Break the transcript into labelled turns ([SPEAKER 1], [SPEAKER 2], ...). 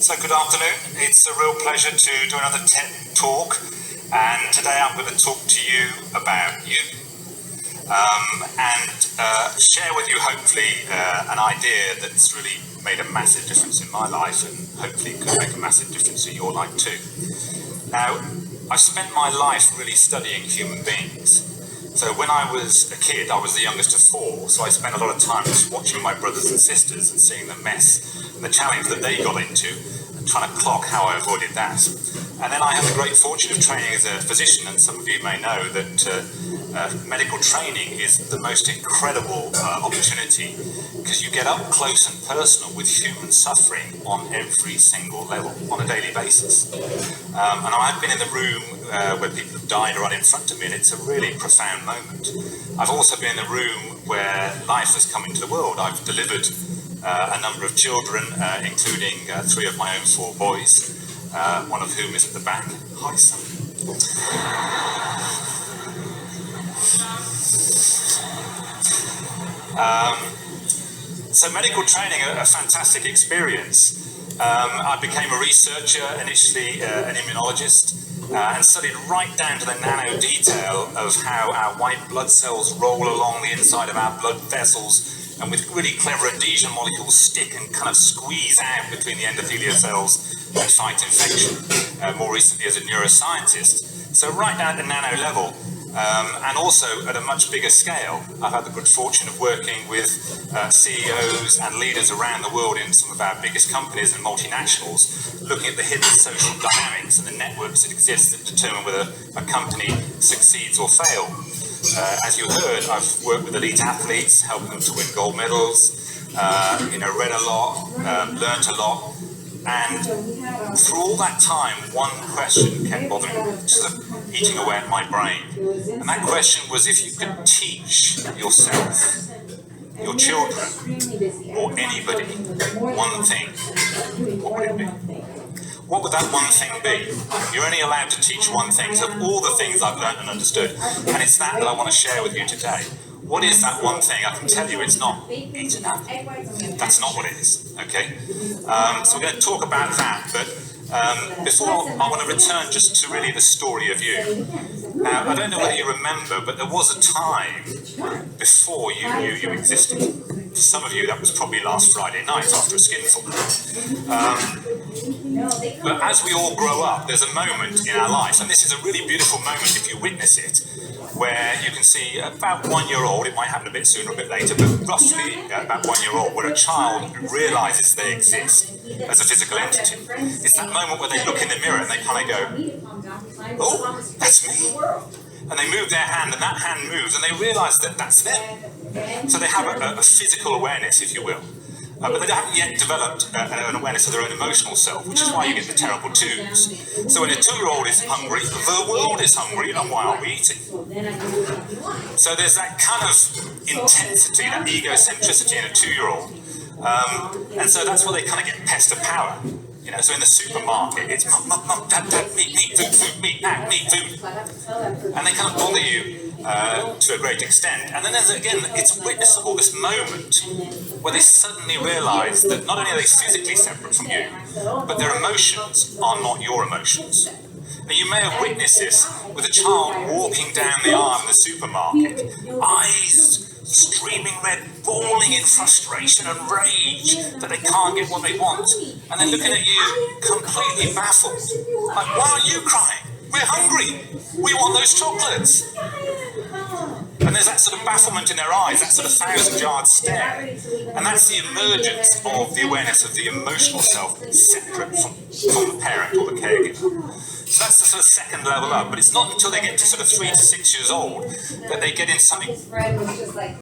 [SPEAKER 1] So good afternoon. It's a real pleasure to do another TED Talk, and today I'm going to talk to you about you and share with you hopefully an idea that's really made a massive difference in my life and hopefully could make a massive difference in your life too. Now, I've spent my life really studying human beings. So when I was a kid, I was the youngest of four, so I spent a lot of time just watching my brothers and sisters and seeing the mess and the challenge that they got into and trying to clock how I avoided that. And then I had the great fortune of training as a physician, and some of you may know that medical training is the most incredible opportunity because you get up close and personal with human suffering on every single level, on a daily basis. And I've been in the room where people have died right in front of me, and it's a really profound moment. I've also been in the room where life has come into the world. I've delivered a number of children, including 3 of my own 4 boys, one of whom is at the back. Hi, son. So medical training, a fantastic experience. I became a researcher, initially an immunologist, and studied right down to the nano detail of how our white blood cells roll along the inside of our blood vessels and with really clever adhesion molecules stick and kind of squeeze out between the endothelial cells and fight infection, more recently as a neuroscientist. So right down at the nano level, and also at a much bigger scale. I've had the good fortune of working with CEOs and leaders around the world in some of our biggest companies and multinationals, looking at the hidden social dynamics and the networks that exist that determine whether a company succeeds or fails. As you heard, I've worked with elite athletes, helping them to win gold medals, read a lot, learned a lot, and through all that time, one question kept bothering me, sort of eating away at my brain. And that question was, if you could teach yourself, your children, or anybody, one thing, what would it be? What would that one thing be? You're only allowed to teach one thing. So all the things I've learned and understood, and it's that I want to share with you today. What is that one thing? I can tell you it's not eat an apple. That's not what it is, okay? So we're going to talk about that, but before I want to return just to really the story of you. Now, I don't know whether you remember, but there was a time before you knew you existed. For some of you, that was probably last Friday night after a skinful. But as we all grow up, there's a moment in our life, and this is a really beautiful moment if you witness it, where you can see about 1 year old, it might happen a bit sooner or a bit later, but roughly about 1 year old, where a child realises they exist as a physical entity. It's that moment where they look in the mirror and they kind of go, oh, that's me. And they move their hand, and that hand moves, and they realise that that's them. So they have a physical awareness, if you will. But they haven't yet developed an awareness of their own emotional self, which is why you get the terrible twos. So when a 2-year-old is hungry, the world is hungry, and why are we eating? So there's that kind of intensity, that egocentricity in a 2-year-old. And so that's where they kind of get pest of power. So in the supermarket, it's mum, dad, meat, food, meat, food. And they kind of bother you to a great extent. And then there's, again, it's witnessable, this moment where they suddenly realise that not only are they physically separate from you, but their emotions are not your emotions. Now, you may have witnessed this with a child walking down the aisle in the supermarket, eyes streaming red, bawling in frustration and rage that they can't get what they want, and then looking at you completely baffled. Like, why are you crying? We're hungry. We want those chocolates. And there's that sort of bafflement in their eyes, that sort of 1,000-yard stare. And that's the emergence of the awareness of the emotional self separate from the parent or the caregiver. So that's the sort of second level up, but it's not until they get to sort of 3 to 6 years old that they get into something